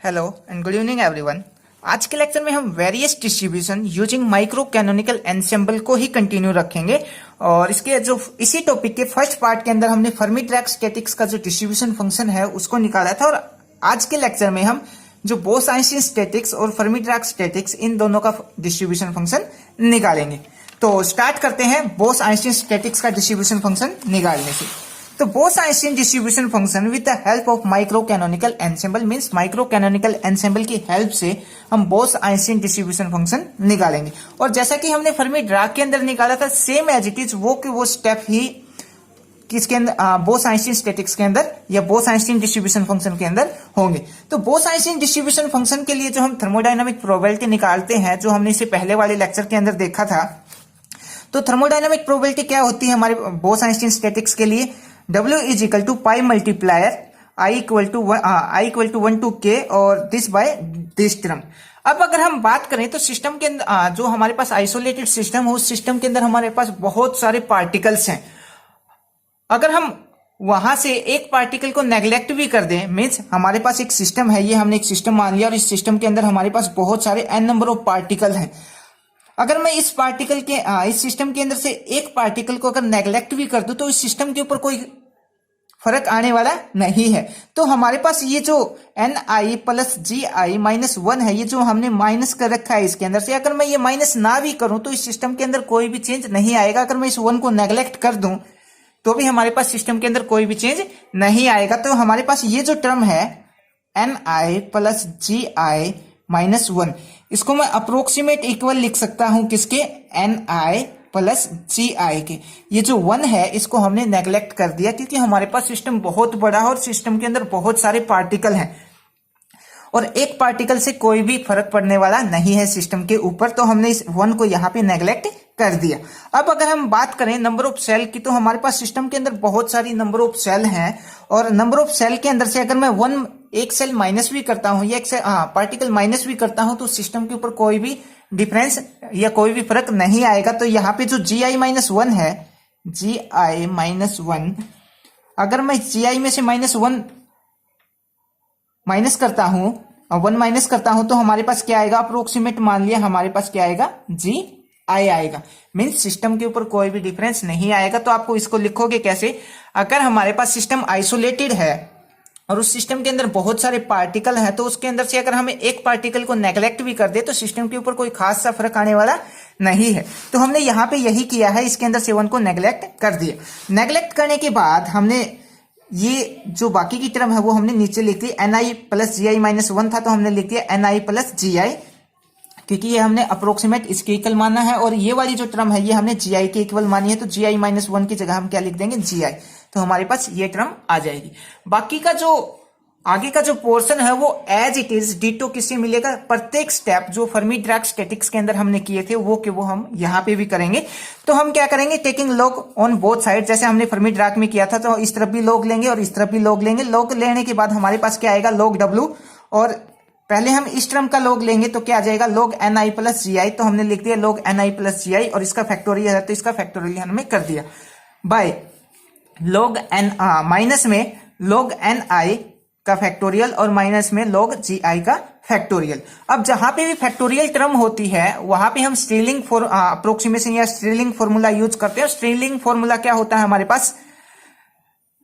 Hello and good evening everyone. आज के lecture में हम various distribution using micro canonical ensemble को ही कंटिन्यू रखेंगे। और इसके जो इसी टॉपिक के फर्स्ट पार्ट के अंदर हमने फर्मी-डिराक स्टैटिक्स का जो डिस्ट्रीब्यूशन फंक्शन है उसको निकाला था। और आज के लेक्चर में हम जो बोस-आइंस्टीन स्टैटिक्स और फर्मी-डिराक स्टैटिक्स इन दोनों का डिस्ट्रीब्यूशन फंक्शन निकालेंगे। तो स्टार्ट करते हैं बोस-आइंस्टीन स्टैटिक्स का डिस्ट्रीब्यूशन फंक्शन निकालने से। तो Bose-Einstein distribution function with the help of micro canonical ensemble means micro canonical ensemble की हेल्प से हम बोस-आइंस्टीन डिस्ट्रीब्यूशन फंक्शन निकालेंगे। और जैसा कि हमने फर्मी-डिराक के अंदर निकाला था सेम एज इट इज वो स्टेप ही किसके अंदर बोस-आइंस्टीन स्टैटिक्स के अंदर या बोस-आइंस्टीन डिस्ट्रीब्यूशन फंक्शन के अंदर होंगे। तो बोस-आइंस्टीन डिस्ट्रीब्यूशन फंक्शन के लिए जो हम थर्मोडायनामिक प्रोबेबिलिटी निकालते हैं, जो हमने इसे पहले वाले लेक्चर के अंदर देखा था, तो थर्मोडायनामिक प्रोबेबिलिटी क्या होती है हमारे बोस-आइंस्टीन स्टैटिक्स के लिए? W is equal to pi multiplier I equal to 1 to K और दिस बाय दिस टर्म। अब अगर हम बात करें तो सिस्टम के अंदर जो हमारे पास आइसोलेटेड सिस्टम है उस सिस्टम के अंदर हमारे पास बहुत सारे पार्टिकल्स हैं। अगर हम वहां से एक पार्टिकल को नेग्लेक्ट भी कर दें, मीन्स हमारे पास एक सिस्टम है, ये हमने एक सिस्टम मान लिया और इस सिस्टम के अंदर हमारे पास बहुत सारे n नंबर ऑफ पार्टिकल हैं। अगर मैं इस पार्टिकल के इस सिस्टम के अंदर से एक पार्टिकल को अगर नेग्लेक्ट भी कर दूं तो इस सिस्टम के ऊपर कोई फर्क आने वाला नहीं है। तो हमारे पास ये जो Ni प्लस Gi माइनस 1 है, ये जो हमने माइनस कर रखा है इसके अंदर से, अगर मैं ये माइनस ना भी करूं तो इस सिस्टम के अंदर कोई भी चेंज नहीं आएगा। अगर मैं इस 1 को नेग्लेक्ट कर दूं तो भी हमारे पास सिस्टम के अंदर कोई भी चेंज नहीं आएगा। तो हमारे पास ये जो टर्म है Ni प्लस Gi माइनस 1, इसको मैं अप्रोक्सीमेट इक्वल लिख सकता हूं किसके? Ni प्लस Gi के। ये जो 1 है इसको हमने नेग्लेक्ट कर दिया क्योंकि हमारे पास सिस्टम बहुत बड़ा है और सिस्टम के अंदर बहुत सारे पार्टिकल हैं और एक पार्टिकल से कोई भी फर्क पड़ने वाला नहीं है सिस्टम के ऊपर, तो हमने इस 1 को यहाँ पे नेग्लेक्ट कर दिया। अब अगर हम बात करें नंबर ऑफ सेल की, तो हमारे पास सिस्टम के अंदर बहुत सारी नंबर ऑफ सेल हैं और नंबर ऑफ सेल के अंदर से अगर मैं एक सेल माइनस भी करता हूं या एक सेल पार्टिकल माइनस भी करता हूं तो सिस्टम के ऊपर कोई भी डिफरेंस या कोई भी फर्क नहीं आएगा। तो यहाँ पे जो Gi माइनस 1 है, Gi माइनस 1, अगर मैं Gi में से माइनस 1 माइनस करता हूं और 1 माइनस करता हूं तो हमारे पास क्या आएगा? अप्रोक्सीमेट मान लिया हमारे पास क्या आएगा? Gi आएगा। मीन्स सिस्टम के ऊपर कोई भी डिफरेंस नहीं आएगा। तो आपको इसको लिखोगे कैसे? अगर हमारे पास सिस्टम आइसोलेटेड है और उस सिस्टम के अंदर बहुत सारे पार्टिकल हैं तो उसके अंदर से अगर हमें एक पार्टिकल को नेग्लेक्ट भी कर दे तो सिस्टम के ऊपर कोई खास सा फर्क आने वाला नहीं है। तो हमने यहाँ पे यही किया है, इसके अंदर से 1 को नेग्लेक्ट कर दिया। नेग्लेक्ट करने के बाद हमने ये जो बाकी की टर्म है वो हमने नीचे लिख दी। Ni प्लस Gi माइनस 1 था तो हमने लिख दिया Ni प्लस Gi, क्योंकि ये हमने अप्रोक्सीमेट इसके इक्वल माना है और ये वाली जो टर्म है ये हमने Gi के इक्वल मानी है। तो Gi माइनस 1 की जगह हम क्या लिख देंगे? Gi। तो हमारे पास ये टर्म आ जाएगी। बाकी का जो आगे का जो पोर्शन है वो एज इट इज डिटो किससे मिलेगा? प्रत्येक स्टेप जो फर्मी-डिराक स्टैटिक्स के अंदर हमने किए थे वो हम यहाँ पे भी करेंगे। तो हम क्या करेंगे? Taking log on both side, जैसे हमने फर्मी-डिराक में किया था तो इस तरफ भी लॉग लेंगे और इस तरफ भी लॉग लेंगे। लॉग लेने के बाद हमारे पास क्या आएगा? लॉग W, और पहले हम इस टर्म का लॉग लेंगे तो क्या आ जाएगा? Log Ni plus Gi। तो हमने लिख दिया लॉग Ni प्लस Gi और इसका फैक्टोरियल है तो इसका फैक्टोरियल हमने कर दिया बाय लॉग माइनस में लॉग Ni का फैक्टोरियल और माइनस में log Gi का फैक्टोरियल। अब जहां पे भी फैक्टोरियल टर्म होती है वहां पे हम स्ट्रीलिंग अप्रोक्सीमेशन या स्ट्रीलिंग फॉर्मूला यूज करते हैं। स्ट्रीलिंग फॉर्मूला क्या होता है हमारे पास?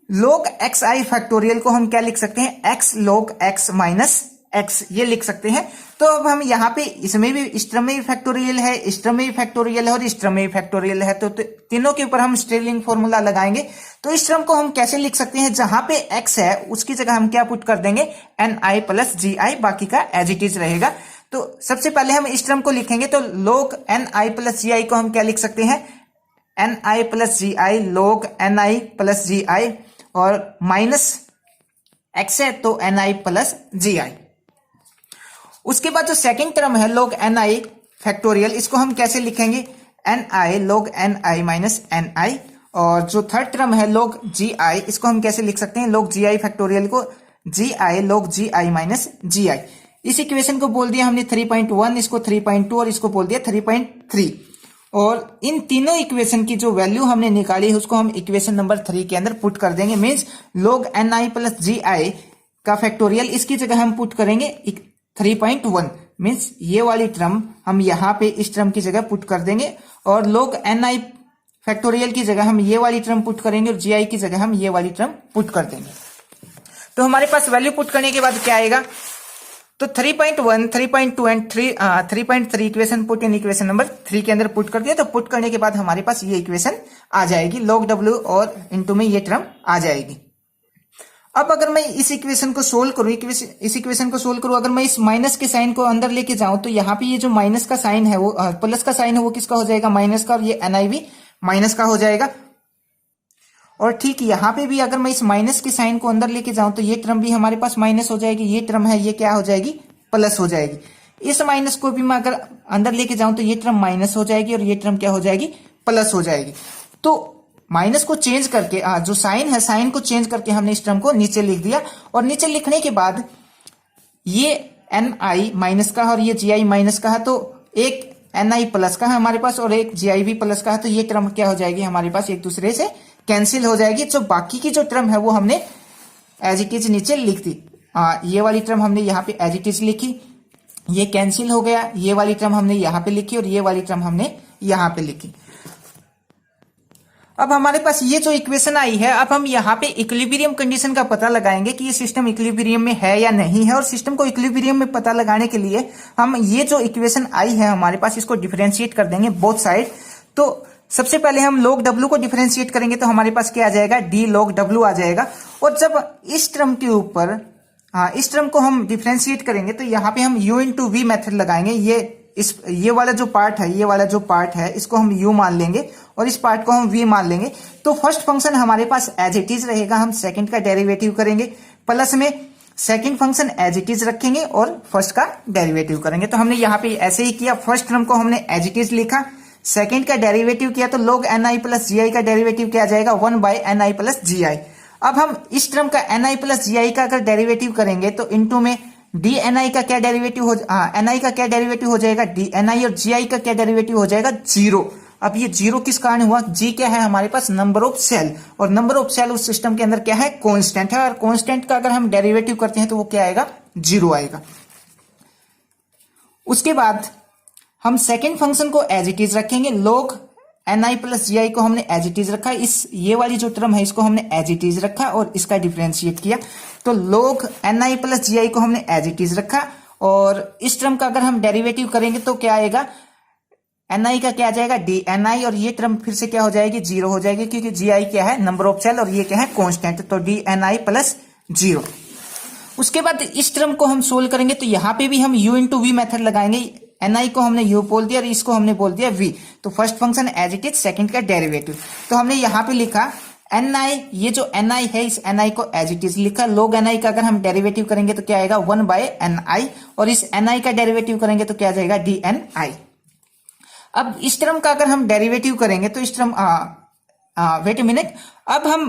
log xi फैक्टोरियल को हम क्या लिख सकते हैं? x log x minus x, ये लिख सकते हैं। तो अब हम यहाँ पे इसमें भी, इस टर्म में भी फैक्टोरियल है, इस टर्म में भी फैक्टोरियल है और इस टर्म में भी फैक्टोरियल है, तो तीनों के ऊपर हम स्ट्रीलिंग फॉर्मूला लगाएंगे। तो इस टर्म को हम कैसे लिख सकते हैं? जहां पे x है उसकी जगह हम क्या पुट कर देंगे? Ni प्लस Gi, बाकी का एज इट इज रहेगा। तो सबसे पहले हम इस टर्म को लिखेंगे तो log Ni प्लस Gi को हम क्या लिख सकते हैं? Ni plus Gi log Ni plus Gi, और माइनस x है तो Ni प्लस Gi। उसके बाद जो सेकंड टर्म है log Ni फैक्टोरियल, इसको हम कैसे लिखेंगे? Ni log Ni minus Ni, और जो थर्ड टर्म है log Gi, इसको हम कैसे लिख सकते हैं? log Gi फैक्टोरियल को Gi log Gi minus Gi। इस इक्वेशन को बोल दिया हमने 3.1, इसको 3.2 और इसको बोल दिया 3.3। और इन तीनों इक्वेशन की जो वैल्यू हमने निकाली है उसको हम इक्वेशन नंबर 3 के अंदर पुट कर देंगे। Means log Ni plus Gi का फैक्टोरियल, इसकी जगह हम पुट करेंगे 3.1 मीन्स ये वाली टर्म हम यहाँ पे इस टर्म की जगह पुट कर देंगे, और log ni फैक्टोरियल की जगह हम ये वाली टर्म पुट करेंगे और gi की जगह हम ये वाली टर्म पुट कर देंगे। तो हमारे पास वैल्यू पुट करने के बाद क्या आएगा, तो 3.1, 3.2 and 3.3 equation put in equation number 3 के अंदर पुट कर दिया। तो पुट करने के बाद हमारे पास ये इक्वेशन आ जाएगी, log w और इनटू में ये टर्म आ जाएगी। अब अगर मैं इस इक्वेशन को सोल्व करूं, इस इक्वेशन को सोल्व करूं, अगर मैं इस माइनस के साइन को अंदर लेके जाऊं तो यहाँ पे ये जो माइनस का साइन है वो प्लस का साइन है वो किसका हो जाएगा, माइनस का, और ये ni भी माइनस का हो जाएगा। और ठीक यहाँ पे भी अगर मैं इस माइनस के साइन को अंदर लेके जाऊं तो ये टर्म भी हमारे पास माइनस हो जाएगी, ये टर्म है ये क्या हो जाएगी, प्लस हो जाएगी। इस माइनस को भी मैं अगर अंदर लेके जाऊं तो ये टर्म माइनस हो जाएगी और ये टर्म क्या हो जाएगी, प्लस हो जाएगी। तो माइनस को चेंज करके जो साइन है, साइन को चेंज करके हमने इस टर्म को नीचे लिख दिया, और नीचे लिखने के बाद ये ni माइनस का और ये gi माइनस का है, तो एक ni प्लस का है हमारे पास और एक gi भी प्लस का है, तो ये टर्म क्या हो जाएगी हमारे पास एक दूसरे से कैंसिल हो जाएगी। तो बाकी की जो टर्म है वो हमने एज इट इज नीचे लिख दी। ये वाली टर्म हमने यहाँ पे एज इट इज लिखी, ये कैंसिल हो गया, ये वाली टर्म हमने यहाँ पे लिखी और ये वाली टर्म हमने यहाँ पे लिखी। अब हमारे पास ये जो इक्वेशन आई है, अब हम यहाँ पे इक्विलिब्रियम कंडीशन का पता लगाएंगे कि ये सिस्टम इक्विलिब्रियम में है या नहीं है। और सिस्टम को इक्विलिब्रियम में पता लगाने के लिए हम ये जो इक्वेशन आई है हमारे पास, इसको डिफरेंशिएट कर देंगे बोथ साइड। तो सबसे पहले हम log w को डिफरेंशिएट करेंगे तो हमारे पास क्या आ जाएगा, d log w आ जाएगा। और जब इस टर्म के ऊपर इस टर्म को हम डिफरेंशिएट करेंगे तो यहाँ पे हम u इंटू वी मेथड लगाएंगे। ये वाला जो पार्ट है, ये वाला जो पार्ट है इसको हम u मान लेंगे और इस पार्ट को हम v मान लेंगे। तो फर्स्ट फंक्शन हमारे पास एज इट इज रहेगा, हम सेकंड का डेरिवेटिव करेंगे, प्लस में second function as it is रखेंगे और फर्स्ट का डेरिवेटिव करेंगे। तो हमने यहाँ पे ऐसे ही किया, फर्स्ट टर्म को हमने एज इट इज लिखा, सेकंड का डेरिवेटिव किया, तो log ni प्लस gi का डेरिवेटिव क्या आ जाएगा, 1 बाय ni प्लस gi। अब हम इस टर्म का ni प्लस gi का अगर डेरिवेटिव करेंगे तो इनटू में dni का क्या डेरिवेटिव हो ni का क्या डेरिवेटिव हो जाएगा dni, और gi का क्या डेरिवेटिव हो जाएगा 0। अब ये 0 किस कारण हुआ, g क्या है हमारे पास, नंबर ऑफ सेल, और नंबर ऑफ सेल उस सिस्टम के अंदर क्या है, कांस्टेंट है, और कांस्टेंट का अगर हम डेरिवेटिव करते हैं तो वो क्या आएगा, 0 आएगा। उसके बाद हम सेकेंड फंक्शन को एज इट इज रखेंगे, log ni प्लस gi को हमने एज इट इज रखा, इस ये वाली जो टर्म है इसको हमने एज इट इज रखा और इसका डिफरेंशिएट किया। तो log ni प्लस gi को हमने एज इट इज रखा, और इस टर्म का अगर हम डेरिवेटिव करेंगे तो क्या आएगा, ni का क्या आ जाएगा dni, और ये टर्म फिर से क्या हो जाएगी, 0 हो जाएगी, क्योंकि gi क्या है, नंबर ऑफ सेल, और ये क्या है, कांस्टेंट, तो dni प्लस 0। उसके बाद इस टर्म को हम सोल्व करेंगे तो यहाँ पे भी हम u इंटू वी मेथड लगाएंगे, ni को हमने u बोल दिया और इसको हमने बोल दिया v। तो first function as it is, second का डेरिवेटिव, तो हमने यहाँ पे लिखा ni, ये जो ni है इस ni को एज इट इज लिखा, log ni का अगर हम डेरिवेटिव करेंगे तो क्या आएगा, 1 बाय ni, और इस ni का डेरिवेटिव करेंगे तो क्या आ जाएगा, dni। अब इस टर्म का अगर हम डेरिवेटिव करेंगे तो इस टर्म वेट ए मिनट, अब हम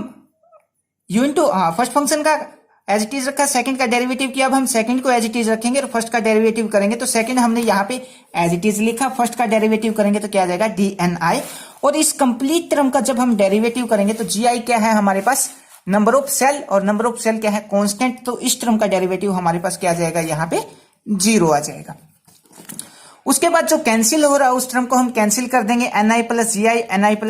u इंटू फर्स्ट फंक्शन का एज इट इज रखा, सेकंड का डेरिवेटिव किया, अब हम सेकंड को एज इट इज रखेंगे और फर्स्ट का डेरिवेटिव करेंगे। तो सेकंड हमने यहाँ पे एज इट इज लिखा, फर्स्ट का डेरिवेटिव करेंगे तो क्या आ जाएगा, dni। और इस कंप्लीट टर्म का जब हम डेरिवेटिव करेंगे तो gi क्या है हमारे पास, नंबर ऑफ सेल, और नंबर ऑफ सेल क्या है, कांस्टेंट। तो इस टर्म का डेरिवेटिव हमारे पास क्या आ जाएगा, यहाँ पे 0 आ जाएगा। उसके बाद जो कैंसिल हो रहा है उस टर्म को हम कैंसिल कर देंगे, ni प्लस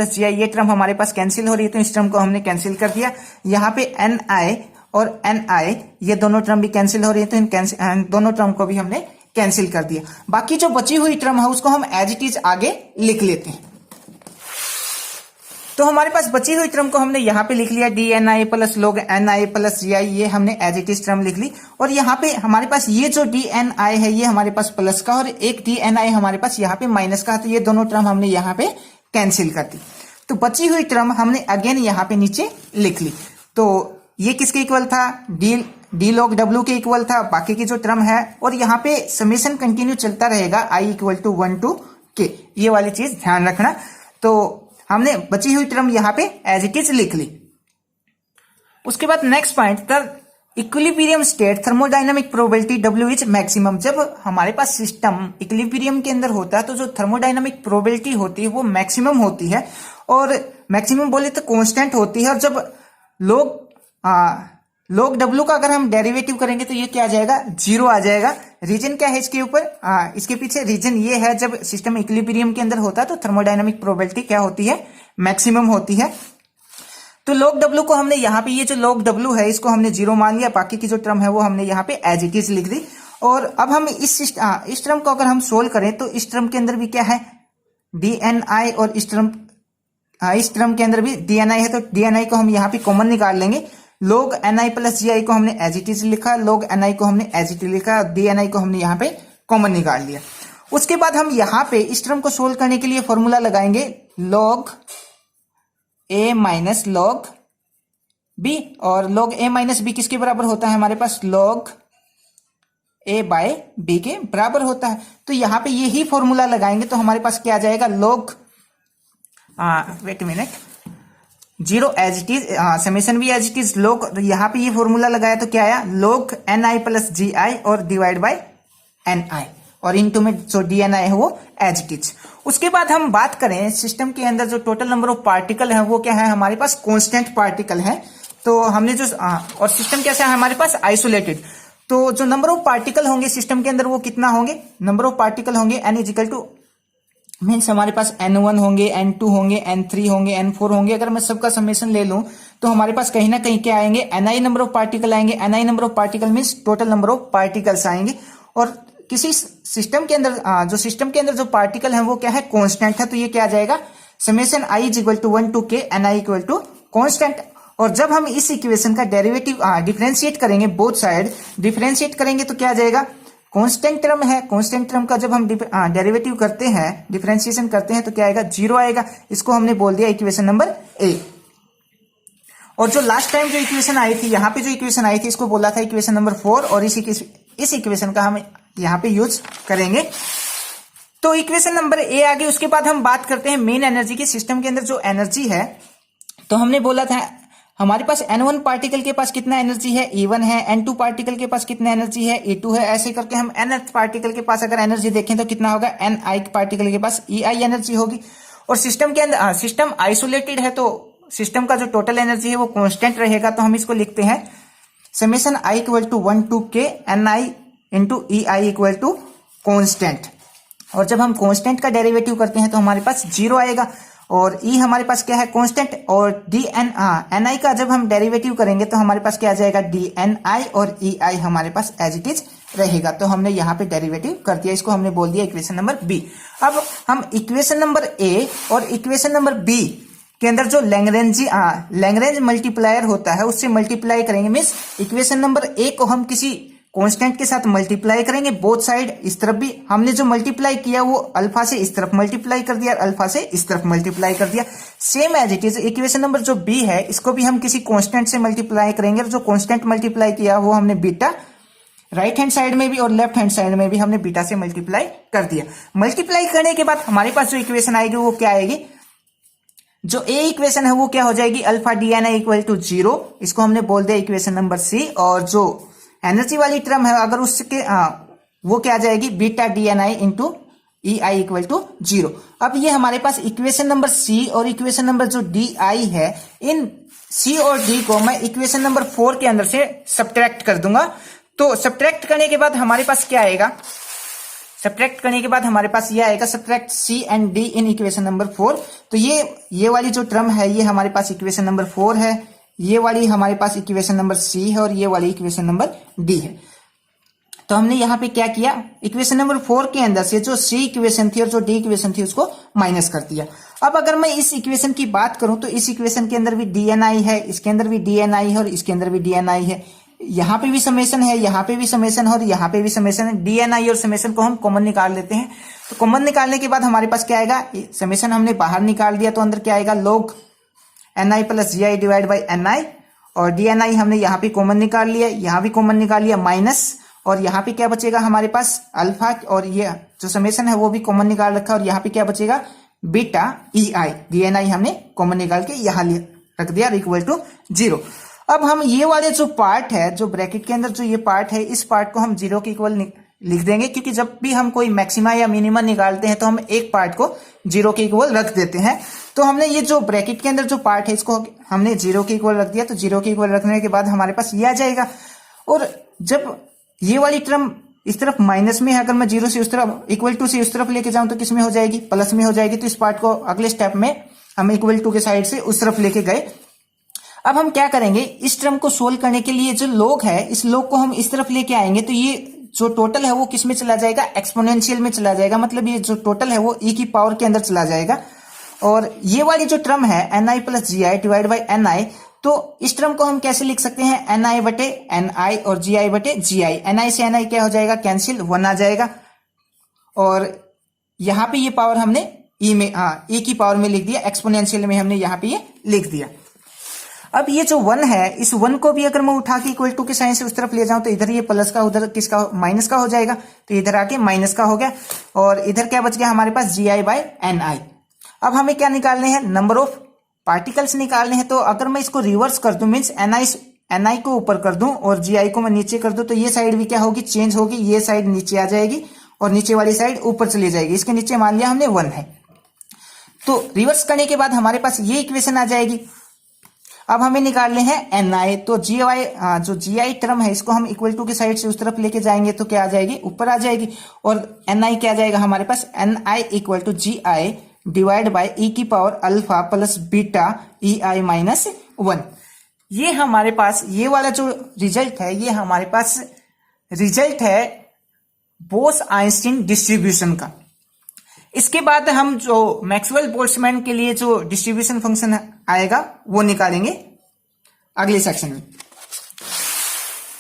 gi, ये टर्म हमारे पास कैंसिल हो रही है तो इस टर्म को हमने कैंसिल कर दिया। यहाँ पे ni और ni ये दोनों टर्म भी कैंसिल हो रही है तो इन दोनों टर्म को भी हमने कैंसिल कर दिया। बाकी जो बची हुई टर्म है उसको हम एज इट इज आगे लिख लेते हैं। तो हमारे पास बची हुई टर्म को हमने यहाँ पे लिख लिया, dni plus log ni plus gi, ये हमने एज इट इज टर्म लिख ली। और यहाँ पे हमारे पास ये जो dni है ये हमारे पास प्लस का, और एक dni हमारे पास यहाँ पे माइनस का, तो ये दोनों टर्म हमने यहाँ पे कैंसिल कर दी। तो बची हुई टर्म हमने अगेन यहाँ पे नीचे लिख ली। तो ये किसके इक्वल था, d log w के इक्वल था, बाकी की जो टर्म है, और यहाँ पे समेशन कंटिन्यू चलता रहेगा, i equal to 1 to k, ये वाली चीज ध्यान रखना। तो हमने बची हुई टर्म यहाँ पे एज इट इज लिख ली। उसके बाद next point, the equilibrium state thermodynamic probability W is maximum. जब हमारे पास सिस्टम इक्विलिब्रियम के अंदर होता है तो जो थर्मोडायनामिक प्रोबेबिलिटी होती है वो मैक्सिमम होती है, और मैक्सिमम बोले तो कांस्टेंट होती है। और जब लोग log W का अगर हम डेरिवेटिव करेंगे तो ये क्या आ जाएगा, 0 आ जाएगा। रीजन क्या है इसके ऊपर, इसके पीछे रीजन ये है, जब सिस्टम इक्विलिब्रियम के अंदर होता है तो थर्मोडायनामिक प्रोबेबिलिटी क्या होती है, मैक्सिमम होती है। तो log W को हमने यहाँ पे, ये जो log W है इसको हमने 0 मान लिया, बाकी की जो टर्म है वो हमने यहाँ पे एज इट इज लिख दी। और अब हम इस टर्म को अगर हम सोल्व करें तो इस टर्म के अंदर भी क्या है, DNI, और इस टर्म के अंदर भी DNI है, तो DNI को हम यहाँ पे कॉमन निकाल लेंगे। log NI प्लस GI को हमने एज इट इज लिखा, log NI को हमने एज इट इज लिखा, DNI को हमने यहाँ पे कॉमन निकाल लिया। उसके बाद हम यहाँ पे इस टर्म को सोल्व करने के लिए फॉर्मूला लगाएंगे log A minus log B, और log A माइनस B किसके बराबर होता है हमारे पास, log A बाय B के बराबर होता है। तो यहाँ पे यही फॉर्मूला लगाएंगे तो हमारे पास क्या आ जाएगा, log wait minute, 0 as it is, summation भी एज इट इज, log, यहाँ पे ये फॉर्मूला लगाया तो क्या आया, log NI प्लस GI और डिवाइड बाय NI, और इनटू में जो DNI है वो एज इट इज। उसके बाद हम बात करें सिस्टम के अंदर जो टोटल नंबर ऑफ पार्टिकल है वो क्या है, हमारे पास कांस्टेंट पार्टिकल है। तो हमने जो और सिस्टम कैसा है हमारे पास, आइसोलेटेड। तो जो नंबर ऑफ पार्टिकल होंगे सिस्टम के अंदर वो कितना होंगे, नंबर ऑफ पार्टिकल होंगे N is equal to, means हमारे पास N1 होंगे, N2 होंगे, N3 होंगे, N4 होंगे। अगर मैं सबका समेशन ले लूं तो हमारे पास कहीं ना कहीं क्या आएंगे, Ni नंबर ऑफ पार्टिकल आएंगे। Ni number of particle means total number of particles आएंगे। और किसी सिस्टम के अंदर जो सिस्टम के अंदर जो पार्टिकल है वो क्या है, कांस्टेंट है। तो ये क्या आ जाएगा, summation I is equal to 1 to K Ni equal to constant. और जब हम इस इक्वेशन का डेरिवेटिव डिफरेंशिएट करेंगे, बोथ साइड डिफरेंशिएट करेंगे तो क्या आ जाएगा, कांस्टेंट टर्म है, कांस्टेंट टर्म का जब हम डेरिवेटिव करते हैं, डिफरेंशिएशन करते हैं तो क्या आएगा, 0 आएगा। इसको हमने बोल दिया इक्वेशन नंबर A। और जो लास्ट टाइम जो इक्वेशन आई थी, यहाँ पे जो इक्वेशन आई थी इसको बोला था इक्वेशन नंबर 4, और इस इक्वेशन का हम यहाँ पे यूज करेंगे। तो इक्वेशन नंबर A आ गई। उसके बाद हम बात करते हैं मेन एनर्जी की। सिस्टम के अंदर जो एनर्जी है, तो हमने बोला था हमारे पास N1 पार्टिकल के पास कितना एनर्जी है, E1 है, N2 पार्टिकल के पास कितना एनर्जी है, E2 है। ऐसे करके हम Nth पार्टिकल के पास अगर एनर्जी देखें तो कितना होगा, Ni पार्टिकल के पास EI एनर्जी होगी। और सिस्टम के अंदर सिस्टम आइसोलेटेड है तो सिस्टम का जो टोटल एनर्जी है वो कांस्टेंट रहेगा। तो हम इसको लिखते हैं summation I equal to 1 to K Ni into EI equal to constant. और जब हम कांस्टेंट का डेरिवेटिव करते हैं तो हमारे पास 0 आएगा, और E हमारे पास क्या है, कांस्टेंट। और Ni का जब हम डेरिवेटिव करेंगे तो हमारे पास क्या आ जाएगा, DNI, और EI हमारे पास एज इट इज रहेगा। तो हमने यहाँ पे डेरिवेटिव कर दिया, इसको हमने बोल दिया इक्वेशन नंबर B। अब हम इक्वेशन नंबर A और इक्वेशन नंबर B के अंदर जो लैग्रेंज मल्टीप्लायर होता है उससे मल्टीप्लाई करेंगे। मीन्स इक्वेशन नंबर A को हम किसी कांस्टेंट के साथ मल्टीप्लाई करेंगे, बोथ साइड। इस तरफ भी हमने जो मल्टीप्लाई किया वो अल्फा से इस तरफ मल्टीप्लाई कर दिया, अल्फा से इस तरफ मल्टीप्लाई कर दिया। Same as it is equation number जो B है इसको भी हम किसी कांस्टेंट से मल्टीप्लाई करेंगे। जो कांस्टेंट मल्टीप्लाई किया वो हमने बीटा, राइट हैंड साइड में भी और लेफ्ट हैंड साइड में भी हमने बीटा से मल्टीप्लाई कर दिया। मल्टीप्लाई करने के बाद हमारे पास जो इक्वेशन आएगी वो क्या आएगी, जो A इक्वेशन है वो क्या हो जाएगी, अल्फा DNI इक्वल टू 0। इसको हमने बोल दिया इक्वेशन नंबर C। और जो एनर्जी वाली टर्म है अगर उसके वो क्या आ जाएगी, beta DNI into EI equal to 0। अब ये हमारे पास इक्वेशन नंबर C और इक्वेशन नंबर जो DI है, इन C और D को मैं इक्वेशन नंबर 4 के अंदर से सब्ट्रैक्ट कर दूंगा। तो सब्ट्रैक्ट करने के बाद हमारे पास क्या आएगा, सब्ट्रैक्ट करने के बाद हमारे पास ये आएगा subtract C and D in equation number 4। तो ये वाली जो टर्म है ये हमारे पास इक्वेशन नंबर 4 है, ये वाली हमारे पास इक्वेशन नंबर C है, और ये वाली इक्वेशन नंबर D है। तो हमने यहाँ पे क्या किया, इक्वेशन नंबर 4 के अंदर से जो C इक्वेशन थी और जो D इक्वेशन थी उसको माइनस कर दिया। अब अगर मैं इस इक्वेशन की बात करूं तो इस इक्वेशन के अंदर भी DNI है, इसके अंदर भी DNI है, और इसके अंदर भी DNI है। यहाँ पे भी समेशन है, यहाँ पे भी समेशन है, और यहाँ पे भी समेशन है। DNI और समेशन को हम कॉमन निकाल लेते हैं। तो कॉमन निकालने के बाद हमारे पास क्या आएगा, समेशन हमने बाहर निकाल दिया तो अंदर क्या आएगा, log Ni plus GI divide by Ni। और DNI हमने यहाँ पे कॉमन निकाल लिया, यहाँ भी कॉमन निकाल लिया, माइनस। और यहाँ पे क्या बचेगा हमारे पास, अल्फा, और ये जो समेशन है वो भी कॉमन निकाल रखा है। और यहाँ पे क्या बचेगा, बीटा EI। DNI हमने कॉमन निकाल के यहाँ रख दिया, इक्वल टू 0। अब हम ये वाले जो पार्ट है, जो ब्रैकेट के अंदर जो ये पार्ट है, इस पार्ट को हम 0 के इक्वल लिख देंगे, क्योंकि जब भी हम कोई मैक्सिमा या मिनिमा निकालते हैं तो हम एक पार्ट को 0 के इक्वल रख देते हैं। तो हमने ये जो ब्रैकेट के अंदर जो पार्ट है इसको हमने 0 के इक्वल रख दिया, तो 0 के इक्वल रखने के बाद हमारे पास ये आ जाएगा। और जब ये वाली टर्म इस तरफ माइनस में है, अगर मैं 0 से उस तरफ इक्वल टू से उस तरफ लेके जाऊं तो किस में हो जाएगी, प्लस में हो जाएगी। तो इस पार्ट को अगले स्टेप में हम इक्वल टू के साइड से उस तरफ लेके गए। अब हम क्या करेंगे, इस टर्म को सोल्व करने के लिए जो log है, इस log को हम इस तरफ लेके आएंगे तो ये जो टोटल है वो किस में चला जाएगा, एक्सपोनेंशियल में चला जाएगा। मतलब ये जो टोटल है वो e की पावर के अंदर चला जाएगा। और ये वाली जो टर्म है ni plus G I divide by ni, तो इस टर्म को हम कैसे लिख सकते हैं, ni बटे ni और gi बटे gi। ni से ni क्या हो जाएगा, कैंसिल, 1 आ जाएगा। और यहां पे ये पावर हमने e में e की पावर में लिख दिया, एक्सपोनेंशियल में हमने यहां पे ये लिख दिया। अब ये जो 1 है, इस 1 को भी अगर मैं उठा के इक्वल टू के साइन से उस तरफ ले जाऊं तो इधर ये प्लस का, उधर किसका, माइनस का हो जाएगा। तो इधर आके माइनस का हो गया और इधर क्या बच गया हमारे पास, जी आई बाई एन आई। अब हमें क्या निकालने हैं, नंबर ऑफ पार्टिकल्स निकालने हैं। तो अगर मैं इसको रिवर्स कर दूं, मीन्स एन आई को ऊपर कर दूं और जी आई को मैं नीचे कर दूं, तो ये साइड भी क्या होगी, चेंज होगी। ये साइड नीचे आ जाएगी और नीचे वाली साइड ऊपर चली जाएगी। इसके नीचे मान लिया हमने 1 है, तो रिवर्स करने के बाद हमारे पास ये इक्वेशन आ जाएगी। अब हमें निकालने हैं एन आई, तो जी आई, जो जी आई टर्म है इसको हम इक्वल टू के साइड से उस तरफ लेके जाएंगे तो क्या आ जाएगी, ऊपर आ जाएगी। और एन आई क्या आ जाएगा हमारे पास, N I equal to G I divide by E की power alpha plus beta E I minus 1। ये हमारे पास ये वाला जो रिजल्ट है, ये हमारे पास रिजल्ट है बोस-आइंस्टीन डिस्ट्रीब्यूशन का। इसके बाद हम जो मैक्सवेल बोल्ट्जमैन के लिए जो डिस्ट्रीब्यूशन फंक्शन आएगा वो निकालेंगे अगले सेक्शन में।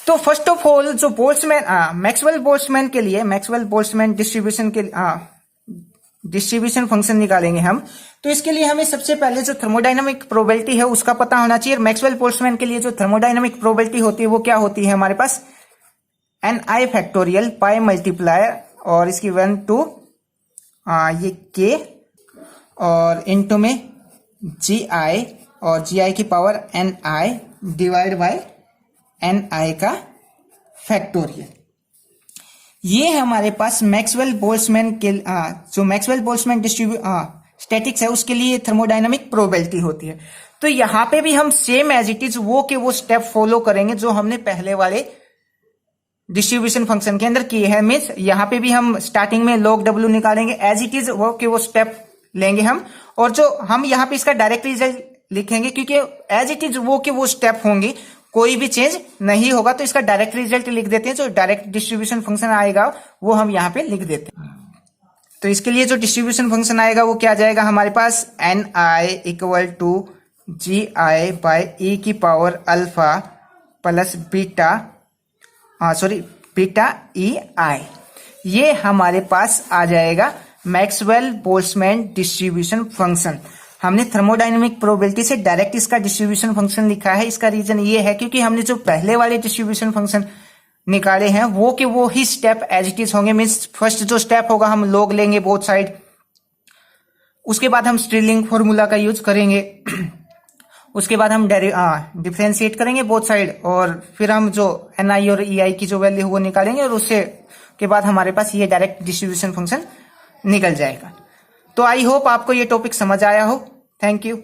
तो फर्स्ट ऑफ ऑल जो मैक्सवेल बोल्ट्जमैन के लिए, मैक्सवेल बोल्ट्जमैन डिस्ट्रीब्यूशन के डिस्ट्रीब्यूशन फंक्शन निकालेंगे हम। तो इसके लिए हमें सबसे पहले जो थर्मोडायनामिक प्रोबेबिलिटी है उसका पता होना चाहिए। मैक्सवेल बोल्ट्जमैन के लिए जो थर्मोडायनामिक प्रोबेबिलिटी होती है वो क्या होती है हमारे पास, एन आई फैक्टोरियल पाई मल्टीप्लायर और इसकी 1 टू ये के और इनटू में जी आई और जी आई की power N I divide by N I का फैक्टोरियल। ये हमारे पास मैक्सवेल बोल्ट्जमैन के जो मैक्सवेल बोल्ट्जमैन स्टैटिक्स है उसके लिए थर्मोडायनामिक प्रोबेबिलिटी होती है। तो यहां पे भी हम सेम एज इट इज वो के वो स्टेप फॉलो करेंगे जो हमने पहले वाले डिस्ट्रीब्यूशन फंक्शन के अंदर किए हैं। मीन्स यहां पे भी हम स्टार्टिंग में log w निकालेंगे, एज इट इज वो के वो स्टेप लेंगे हम। और जो हम यहाँ पे इसका डायरेक्ट रिजल्ट लिखेंगे क्योंकि एज इट इज वो के वो स्टेप होंगे, कोई भी चेंज नहीं होगा, तो इसका डायरेक्ट रिजल्ट लिख देते हैं। जो डायरेक्ट डिस्ट्रीब्यूशन फंक्शन आएगा वो हम यहाँ पे लिख देते हैं। तो इसके लिए जो डिस्ट्रीब्यूशन फंक्शन आएगा वो क्या जाएगा हमारे पास, N I equal to G I by E की power alpha plus beta beta E I. ये हमारे पास आ जाएगा मैक्सवेल बोल्ट्जमैन डिस्ट्रीब्यूशन फंक्शन। हमने थर्मोडायनेमिक प्रोबेबिलिटी से डायरेक्ट इसका डिस्ट्रीब्यूशन फंक्शन लिखा है। इसका रीजन ये है क्योंकि हमने जो पहले वाले डिस्ट्रीब्यूशन फंक्शन निकाले हैं वो के वो ही स्टेप एज इट इज होंगे। मीन्स फर्स्ट जो स्टेप होगा हम log लेंगे बोथ साइड, उसके बाद हम स्टिरलिंग फॉर्मूला का यूज करेंगे, उसके बाद हम डिफरेंशिएट करेंगे बोथ साइड और फिर हम जो एन आई और ई आई की जो वैल्यू वो निकालेंगे और उससे के बाद हमारे पास ये डायरेक्ट डिस्ट्रीब्यूशन फंक्शन निकल जाएगा। तो आई होप आपको ये टॉपिक समझ आया हो। Thank you.